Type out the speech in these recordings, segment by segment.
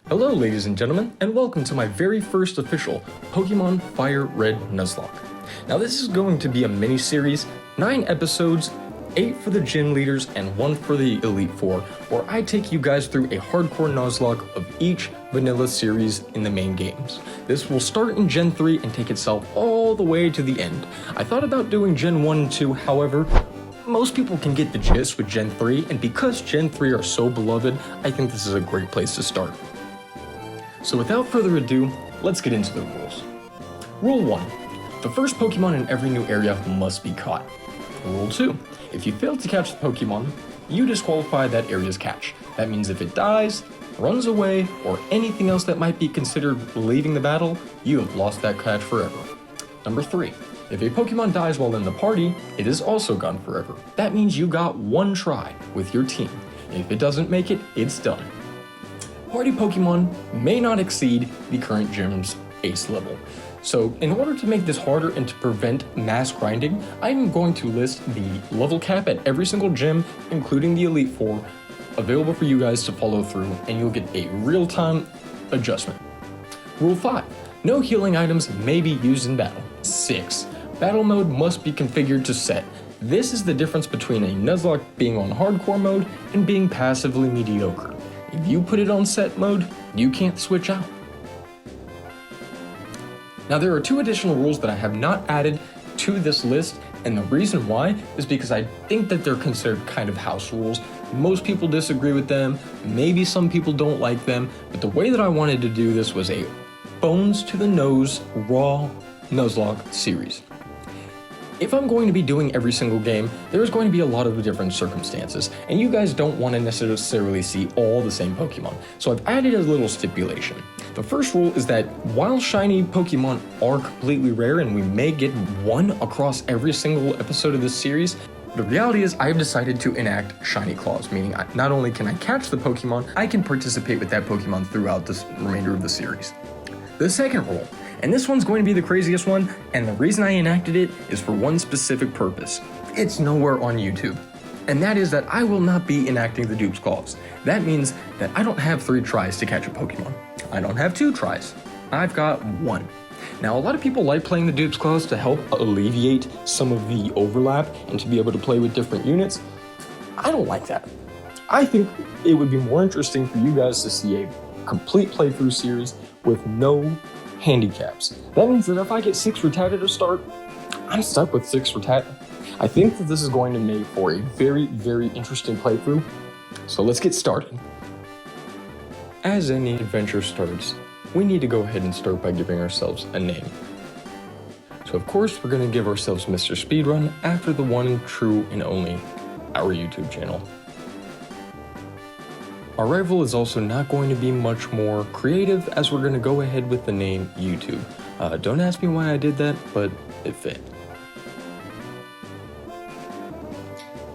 Hello ladies and gentlemen, and welcome to my very first official Pokemon Fire Red Nuzlocke. Now this is going to be a mini-series, 9 episodes, 8 for the gym leaders and 1 for the Elite Four, where I take you guys through a hardcore Nuzlocke of each vanilla series in the main games. This will start in Gen 3 and take itself all the way to the end. I thought about doing Gen 1 and 2, however, most people can get the gist with Gen 3, and because Gen 3 are so beloved, I think this is a great place to start. So without further ado, let's get into the rules. Rule 1. The first Pokemon in every new area must be caught. Rule 2. If you fail to catch the Pokemon, you disqualify that area's catch. That means if it dies, runs away, or anything else that might be considered leaving the battle, you have lost that catch forever. Number 3. If a Pokemon dies while in the party, it is also gone forever. That means you got one try with your team. If it doesn't make it, it's done. Party Pokemon may not exceed the current gym's ace level. So in order to make this harder and to prevent mass grinding, I'm going to list the level cap at every single gym, including the Elite Four, available for you guys to follow through, and you'll get a real-time adjustment. Rule 5. No healing items may be used in battle. 6. Battle mode must be configured to set. This is the difference between a Nuzlocke being on hardcore mode and being passively mediocre. If you put it on set mode, you can't switch out. Now there are 2 additional rules that I have not added to this list, and the reason why is because I think that they're considered kind of house rules. Most people disagree with them, maybe some people don't like them, but the way that I wanted to do this was a bones to the nose, raw Nuzlocke series. If I'm going to be doing every single game, there's going to be a lot of different circumstances, and you guys don't want to necessarily see all the same Pokemon, so I've added a little stipulation. The first rule is that while shiny Pokemon are completely rare and we may get one across every single episode of this series, the reality is I've decided to enact Shiny Claws, meaning not only can I catch the Pokemon, I can participate with that Pokemon throughout the remainder of the series. The second rule, and this one's going to be the craziest one, and the reason I enacted it is for one specific purpose. It's nowhere on YouTube. And that is that I will not be enacting the Dupe's Claws. That means that I don't have 3 tries to catch a Pokemon. I don't have 2 tries. I've got 1. Now, a lot of people like playing the Dupe's Claws to help alleviate some of the overlap and to be able to play with different units. I don't like that. I think it would be more interesting for you guys to see a complete playthrough series with no handicaps. That means that if I get 6 Rattata to start, I'm stuck with 6 Rattata. I think that this is going to make for a very, very interesting playthrough, so let's get started. As any adventure starts, we need to go ahead and start by giving ourselves a name. So of course we're going to give ourselves Mr. Speedrun after the one true and only our YouTube channel. Our rival is also not going to be much more creative, as we're going to go ahead with the name YouTube. Don't ask me why I did that, but it fit.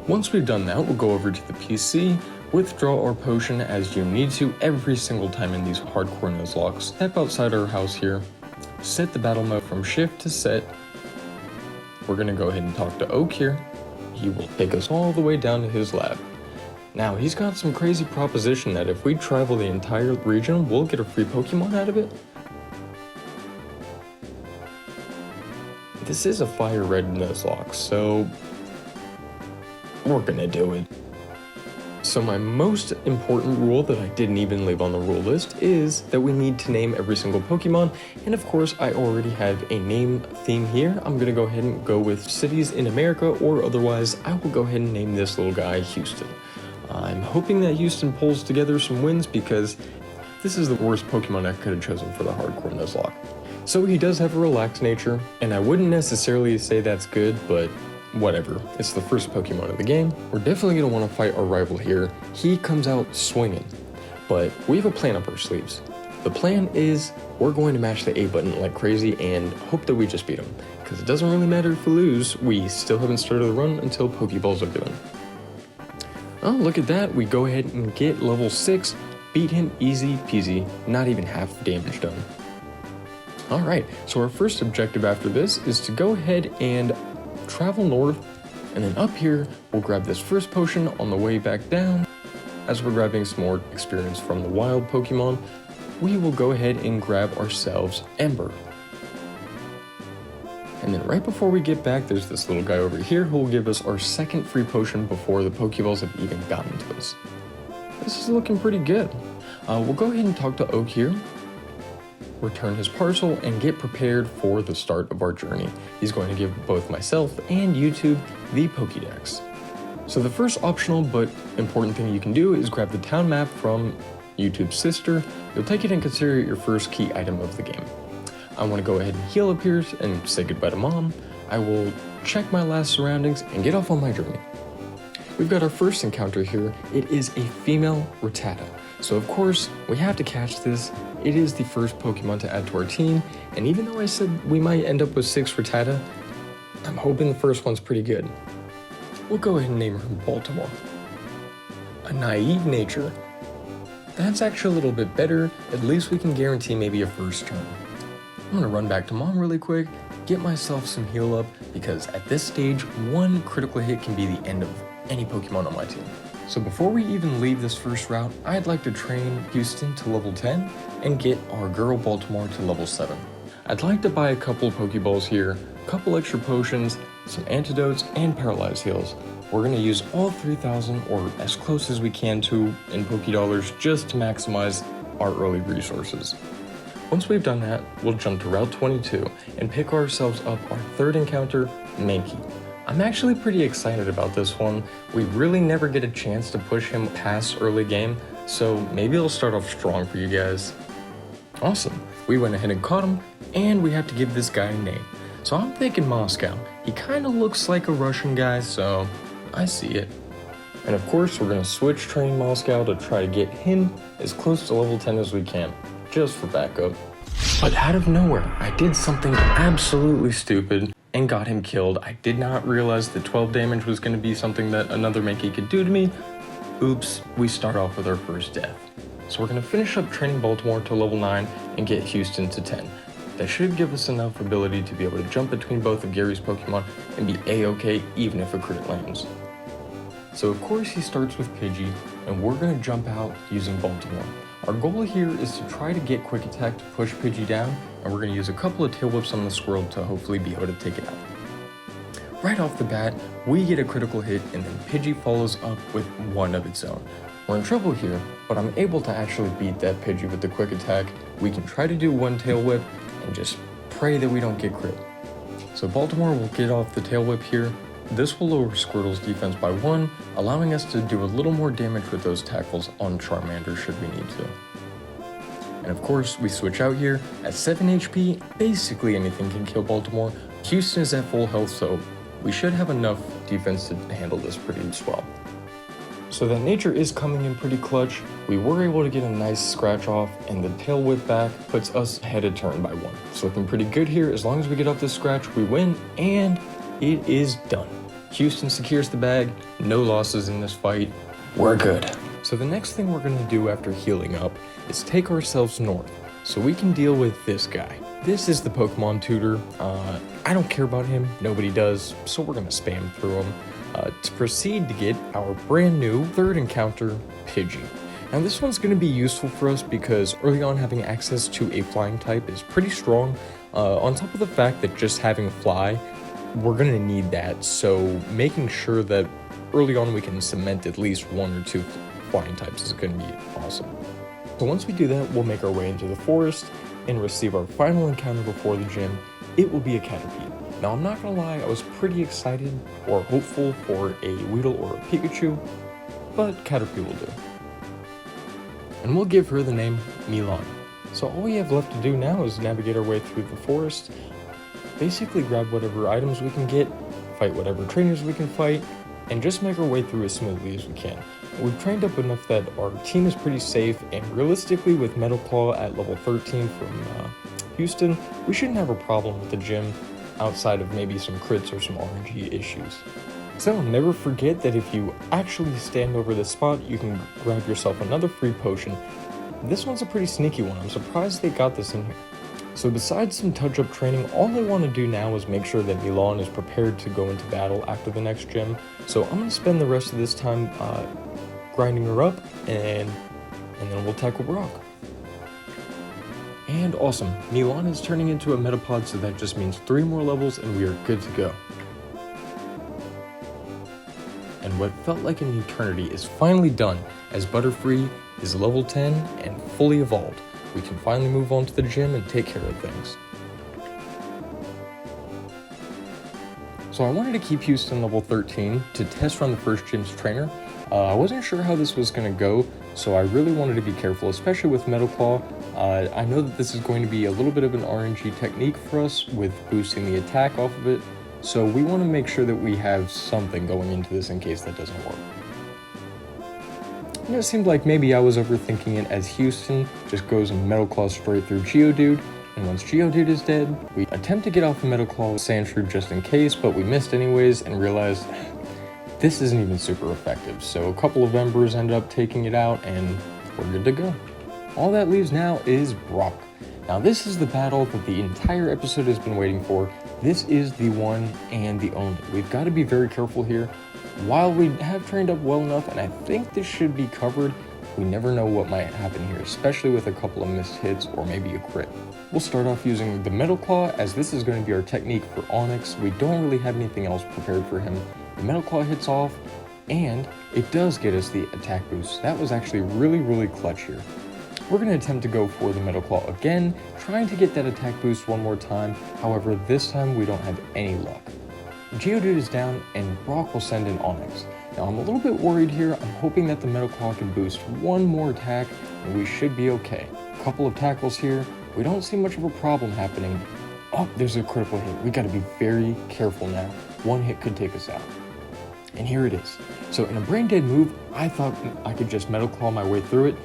Once we've done that, we'll go over to the PC, withdraw our potion as you need to every single time in these hardcore Nuzlocks. Step outside our house here, set the battle mode from shift to set. We're going to go ahead and talk to Oak here. He will take us all the way down to his lab. Now, he's got some crazy proposition that if we travel the entire region, we'll get a free Pokemon out of it. This is a Fire Red Nuzlocke, so we're gonna do it. So my most important rule that I didn't even leave on the rule list is that we need to name every single Pokemon, and of course I already have a name theme here. I'm gonna go ahead and go with cities in America, or otherwise I will go ahead and name this little guy Houston. I'm hoping that Houston pulls together some wins because this is the worst Pokemon I could have chosen for the hardcore Nuzlocke. So he does have a relaxed nature, and I wouldn't necessarily say that's good, but whatever. It's the first Pokemon of the game. We're definitely going to want to fight our rival here. He comes out swinging, but we have a plan up our sleeves. The plan is we're going to mash the A button like crazy and hope that we just beat him, because it doesn't really matter if we lose, we still haven't started the run until Pokeballs are given. Oh, look at that, we go ahead and get level 6, beat him easy peasy, not even half the damage done. Alright, so our first objective after this is to go ahead and travel north, and then up here, we'll grab this first potion on the way back down, as we're grabbing some more experience from the wild Pokemon. we will go ahead and grab ourselves Ember. And then right before we get back, there's this little guy over here who will give us our second free potion before the Pokeballs have even gotten to us. This is looking pretty good. We'll go ahead and talk to Oak here, return his parcel, and get prepared for the start of our journey. He's going to give both myself and YouTube the Pokédex. So the first optional but important thing you can do is grab the town map from YouTube's sister. You'll take it and consider it your first key item of the game. I want to go ahead and heal up here and say goodbye to Mom. I will check my last surroundings and get off on my journey. We've got our first encounter here. It is a female Rattata. So of course, we have to catch this. It is the first Pokemon to add to our team, and even though I said we might end up with 6 Rattata, I'm hoping the first one's pretty good. We'll go ahead and name her Baltimore. A naive nature. That's actually a little bit better. At least we can guarantee maybe a first turn. I'm gonna run back to Mom really quick, get myself some heal up, because at this stage, one critical hit can be the end of any Pokemon on my team. So before we even leave this first route, I'd like to train Houston to level 10 and get our girl Baltimore to level 7. I'd like to buy a couple of Pokeballs here, a couple extra potions, some antidotes, and paralyzed heals. We're gonna use all 3,000 or as close as we can to in Pokédollars just to maximize our early resources. Once we've done that, we'll jump to Route 22 and pick ourselves up our third encounter, Mankey. I'm actually pretty excited about this one. We really never get a chance to push him past early game, so maybe it'll start off strong for you guys. Awesome, we went ahead and caught him, and we have to give this guy a name. So I'm thinking Moscow. He kind of looks like a Russian guy, so I see it. And of course, we're gonna switch train Moscow to try to get him as close to level 10 as we can, just for backup. But out of nowhere, I did something absolutely stupid and got him killed. I did not realize that 12 damage was going to be something that another Mankey could do to me. Oops, we start off with our first death. So we're going to finish up training Baltimore to level 9 and get Houston to 10. That should give us enough ability to be able to jump between both of Gary's Pokemon and be a-okay even if a crit lands. So of course he starts with Pidgey, and we're going to jump out using Baltimore. Our goal here is to try to get Quick Attack to push Pidgey down, and we're going to use a couple of Tail Whips on the Squirrel to hopefully be able to take it out. Right off the bat, we get a critical hit, and then Pidgey follows up with one of its own. We're in trouble here, but I'm able to actually beat that Pidgey with the Quick Attack. We can try to do one Tail Whip, and just pray that we don't get crit. So Baltimore will get off the Tail Whip here. This will lower Squirtle's defense by 1, allowing us to do a little more damage with those tackles on Charmander should we need to. And of course, we switch out here. At 7 HP, basically anything can kill Baltimore. Houston is at full health, so we should have enough defense to handle this pretty well. So that nature is coming in pretty clutch. We were able to get a nice scratch off, and the Tail Whip back puts us ahead of turn by 1. It's looking pretty good here. As long as we get off this scratch, we win, and it is done. Houston secures the bag, no losses in this fight, we're good. So the next thing we're gonna do after healing up is take ourselves north, so we can deal with this guy. This is the Pokemon tutor. I don't care about him, nobody does, so we're gonna spam through him to proceed to get our brand new third encounter, Pidgey. Now this one's gonna be useful for us because early on having access to a flying type is pretty strong, on top of the fact that just having fly, we're gonna need that, so making sure that early on we can cement at least 1 or 2 flying types is gonna be awesome. So once we do that, we'll make our way into the forest and receive our final encounter before the gym. It will be a Caterpie. Now I'm not gonna lie, I was pretty excited or hopeful for a Weedle or a Pikachu, but Caterpie will do. And we'll give her the name Milan. So all we have left to do now is navigate our way through the forest, basically grab whatever items we can get, fight whatever trainers we can fight, and just make our way through as smoothly as we can. We've trained up enough that our team is pretty safe, and realistically with Metal Claw at level 13 from Houston, we shouldn't have a problem with the gym outside of maybe some crits or some RNG issues. So never forget that if you actually stand over this spot, you can grab yourself another free potion. This one's a pretty sneaky one. I'm surprised they got this in here. So besides some touch-up training, all I want to do now is make sure that Milan is prepared to go into battle after the next gym. So I'm going to spend the rest of this time grinding her up, and then we'll tackle Brock. And awesome, Milan is turning into a Metapod, so that just means 3 more levels and we are good to go. And what felt like an eternity is finally done, as Butterfree is level 10 and fully evolved. We can finally move on to the gym and take care of things. So I wanted to keep Houston level 13 to test run the first gym's trainer. I wasn't sure how this was going to go, so I really wanted to be careful, especially with Metal Claw. I know that this is going to be a little bit of an RNG technique for us with boosting the attack off of it, so we want to make sure that we have something going into this in case that doesn't work. And it seemed like maybe I was overthinking it, as Houston just goes Metal Claw straight through Geodude, and once Geodude is dead, we attempt to get off the Metal Claw with Sandshrew just in case, but we missed anyways and realized this isn't even super effective, so a couple of Embers ended up taking it out and we're good to go. All that leaves now is Brock. Now this is the battle that the entire episode has been waiting for. This is the one and the only. We've got to be very careful here. While we have trained up well enough, and I think this should be covered, we never know what might happen here, especially with a couple of missed hits or maybe a crit. We'll start off using the Metal Claw, as this is going to be our technique for Onyx. We don't really have anything else prepared for him. The Metal Claw hits off, and it does get us the attack boost. That was actually really clutch here. We're going to attempt to go for the Metal Claw again, trying to get that attack boost one more time. However, this time we don't have any luck. Geodude is down, and Brock will send in Onyx. Now I'm a little bit worried here. I'm hoping that the Metal Claw can boost one more attack, and we should be okay. A couple of tackles here. We don't see much of a problem happening. Oh, there's a critical hit. We got to be very careful now. One hit could take us out. And here it is. So in a brain dead move, I thought I could just Metal Claw my way through it.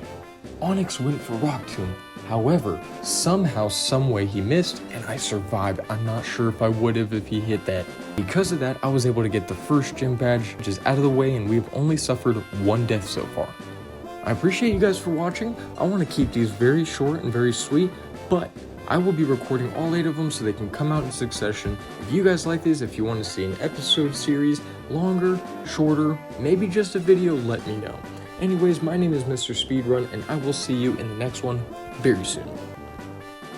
Onyx went for Rock Tomb. However, somehow, someway he missed, and I survived. I'm not sure if I would have if he hit that. Because of that, I was able to get the first gym badge, which is out of the way, and we've only suffered 1 death so far. I appreciate you guys for watching. I want to keep these very short and very sweet, but I will be recording all 8 of them so they can come out in succession. If you guys like these, if you want to see an episode series, longer, shorter, maybe just a video, let me know. Anyways, my name is Mr. Speedrun, and I will see you in the next one very soon.